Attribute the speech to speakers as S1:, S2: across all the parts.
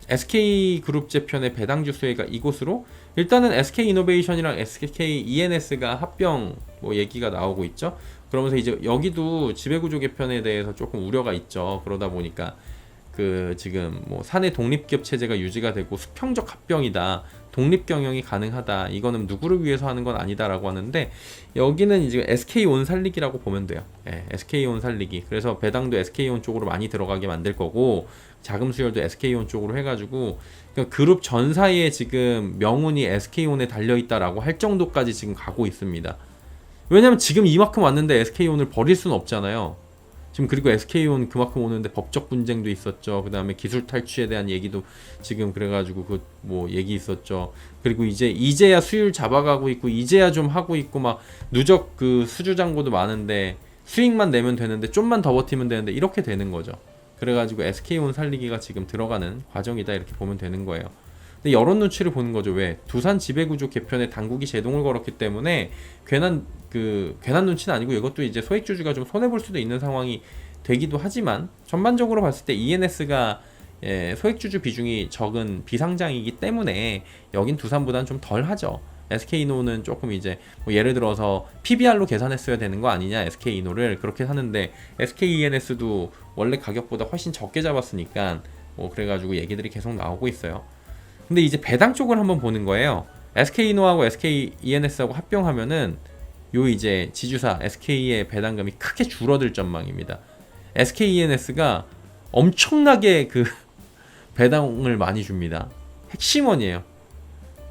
S1: SK그룹 재편의 배당주 수혜가 이곳으로 일단은 SK이노베이션이랑 SKENS가 합병 뭐 얘기가 나오고 있죠. 그러면서 이제 여기도 지배구조 개편에 대해서 조금 우려가 있죠. 그러다 보니까 그 지금 뭐 사내 독립기업 체제가 유지가 되고 수평적 합병이다. 독립 경영이 가능하다. 이거는 누구를 위해서 하는 건 아니다라고 하는데 여기는 이제 SK온 살리기라고 보면 돼요. 예, SK온 살리기. 그래서 배당도 SK온 쪽으로 많이 들어가게 만들 거고 자금 수혈도 SK온 쪽으로 해가지고 그러니까 그룹 전사에 지금 명운이 SK온에 달려있다라고 할 정도까지 지금 가고 있습니다. 왜냐면 지금 이만큼 왔는데 SK온을 버릴 수는 없잖아요. 지금 그리고 SK온 그만큼 오는데 법적 분쟁도 있었죠. 그 다음에 기술 탈취에 대한 얘기도 지금 그래가지고 그 뭐 얘기 있었죠. 그리고 이제야 수율 잡아가고 있고 이제야 좀 하고 있고 막 누적 그 수주 잔고도 많은데 수익만 내면 되는데 좀만 더 버티면 되는데 이렇게 되는 거죠. 그래가지고 SK온 살리기가 지금 들어가는 과정이다 이렇게 보면 되는 거예요. 근데 여론 눈치를 보는 거죠. 왜? 두산 지배구조 개편에 당국이 제동을 걸었기 때문에 괜한 눈치는 아니고 이것도 이제 소액주주가 좀 손해볼 수도 있는 상황이 되기도 하지만 전반적으로 봤을 때 ENS가 소액주주 비중이 적은 비상장이기 때문에 여긴 두산보다는 좀 덜 하죠. SK이노는 조금 이제 뭐 예를 들어서 PBR로 계산했어야 되는 거 아니냐 SK이노를 그렇게 하는데 SKENS도 원래 가격보다 훨씬 적게 잡았으니까 뭐 그래가지고 얘기들이 계속 나오고 있어요. 근데 이제 배당 쪽을 한번 보는 거예요. SK이노하고 SKENS하고 합병하면은 요 이제 지주사 SK의 배당금이 크게 줄어들 전망입니다. SKENS가 엄청나게 그 배당을 많이 줍니다. 핵심원이에요.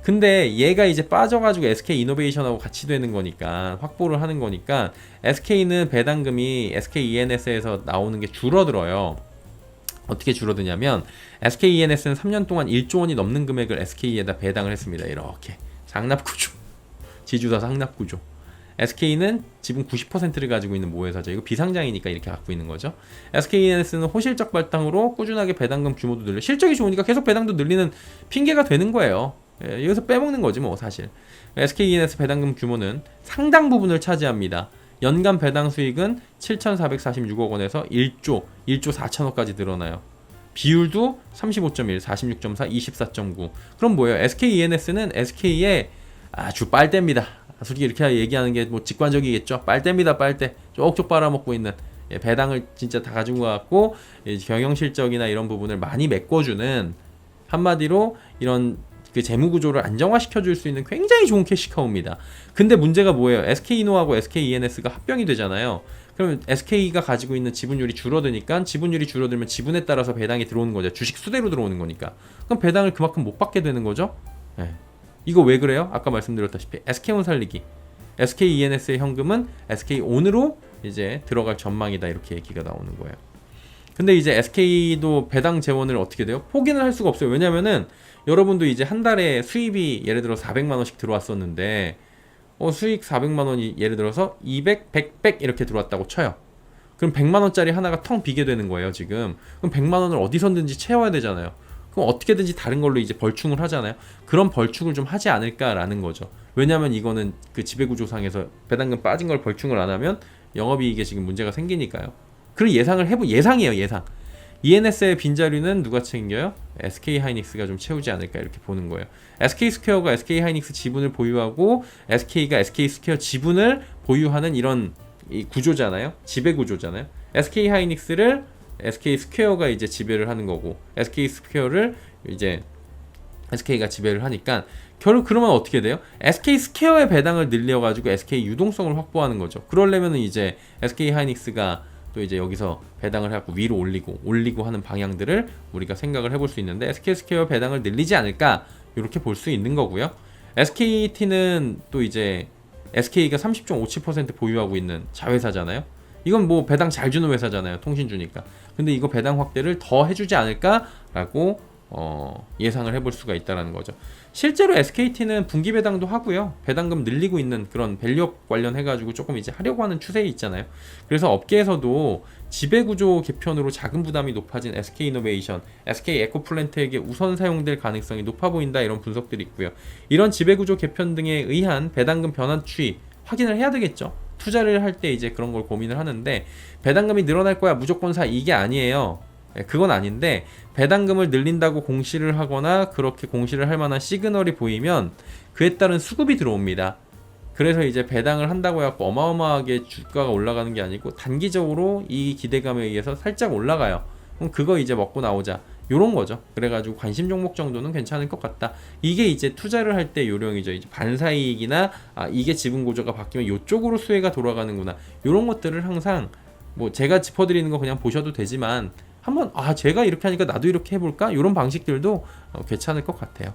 S1: 근데 얘가 이제 빠져가지고 SK이노베이션하고 같이 되는 거니까 확보를 하는 거니까 SK는 배당금이 SKENS에서 나오는 게 줄어들어요. 어떻게 줄어드냐면 SKENS는 3년 동안 1조 원이 넘는 금액을 SK에다 배당을 했습니다. 이렇게 상납구조 지주사 상납구조. SK는 지분 90%를 가지고 있는 모회사죠. 이거 비상장이니까 이렇게 갖고 있는 거죠. SKENS는 호실적 발당으로 꾸준하게 배당금 규모도 늘려 실적이 좋으니까 계속 배당도 늘리는 핑계가 되는 거예요. 여기서 빼먹는 거지 뭐 사실. SKENS 배당금 규모는 상당 부분을 차지합니다. 연간 배당 수익은 7,446억 원에서 1조 4천억까지 늘어나요. 비율도 35.1, 46.4, 24.9. 그럼 뭐예요? SKENS는 SK의 아주 빨대입니다. 솔직히 이렇게 얘기하는 게 뭐 직관적이겠죠. 빨대입니다, 빨대. 쪽쪽 빨아먹고 있는 배당을 진짜 다 가지고 갖고 경영 실적이나 이런 부분을 많이 메꿔주는 한마디로 이런 그 재무 구조를 안정화시켜 줄 수 있는 굉장히 좋은 캐시카우입니다. 근데 문제가 뭐예요? SK이노하고 SKENS가 합병이 되잖아요. 그러면 SK가 가지고 있는 지분율이 줄어드니까 지분율이 줄어들면 지분에 따라서 배당이 들어오는 거죠. 주식 수대로 들어오는 거니까. 그럼 배당을 그만큼 못 받게 되는 거죠. 네. 이거 왜 그래요? 아까 말씀드렸다시피 SK온 살리기. SKENS의 현금은 SK온으로 이제 들어갈 전망이다 이렇게 얘기가 나오는 거예요. 근데 이제 SK도 배당 재원을 어떻게 돼요? 포기는 할 수가 없어요. 왜냐면은 여러분도 이제 한 달에 수입이 예를 들어 400만 원씩 들어왔었는데 수익 400만 원이 예를 들어서 200, 100 이렇게 들어왔다고 쳐요. 그럼 100만 원짜리 하나가 텅 비게 되는 거예요, 지금. 그럼 100만 원을 어디선든지 채워야 되잖아요. 그럼 어떻게든지 다른 걸로 이제 벌충을 하잖아요. 그런 벌충을 좀 하지 않을까라는 거죠. 왜냐면 이거는 그 지배구조상에서 배당금 빠진 걸 벌충을 안 하면 영업이익에 지금 문제가 생기니까요. 그런 예상이에요, 예상. ENS의 빈자리는 누가 챙겨요? SK하이닉스가 좀 채우지 않을까 이렇게 보는 거예요. SK스퀘어가 SK하이닉스 지분을 보유하고 SK가 SK스퀘어 지분을 보유하는 이런 이 구조잖아요. 지배 구조잖아요. SK하이닉스를 SK스퀘어가 이제 지배를 하는 거고 SK스퀘어를 이제 SK가 지배를 하니까 결국 그러면 어떻게 돼요? SK스퀘어의 배당을 늘려가지고 SK 유동성을 확보하는 거죠. 그러려면은 이제 SK하이닉스가 또 이제 여기서 배당을 해갖고 위로 올리고 하는 방향들을 우리가 생각을 해볼 수 있는데 SK스퀘어 배당을 늘리지 않을까 이렇게 볼 수 있는 거고요. SKT는 또 이제 SK가 30.57% 보유하고 있는 자회사잖아요. 이건 뭐 배당 잘 주는 회사잖아요. 통신주니까. 근데 이거 배당 확대를 더 해주지 않을까라고 예상을 해볼 수가 있다는 거죠. 실제로 SKT는 분기 배당도 하고요. 배당금 늘리고 있는 그런 밸류업 관련해가지고 조금 이제 하려고 하는 추세에 있잖아요. 그래서 업계에서도 지배구조 개편으로 자금 부담이 높아진 SK이노베이션, SK에코플랜트에게 우선 사용될 가능성이 높아 보인다 이런 분석들이 있고요. 이런 지배구조 개편 등에 의한 배당금 변화 추이 확인을 해야 되겠죠. 투자를 할 때 이제 그런 걸 고민을 하는데 배당금이 늘어날 거야 무조건 사 이게 아니에요. 그건 아닌데 배당금을 늘린다고 공시를 하거나 그렇게 공시를 할 만한 시그널이 보이면 그에 따른 수급이 들어옵니다. 그래서 이제 배당을 한다고 해갖고 어마어마하게 주가가 올라가는 게 아니고 단기적으로 이 기대감에 의해서 살짝 올라가요. 그럼 그거 이제 먹고 나오자. 요런 거죠. 그래가지고 관심 종목 정도는 괜찮을 것 같다. 이게 이제 투자를 할 때 요령이죠. 이제 반사이익이나 이게 지분 구조가 바뀌면 요쪽으로 수혜가 돌아가는구나. 요런 것들을 항상 뭐 제가 짚어드리는 거 그냥 보셔도 되지만 한번 제가 이렇게 하니까 나도 이렇게 해볼까? 요런 방식들도 괜찮을 것 같아요.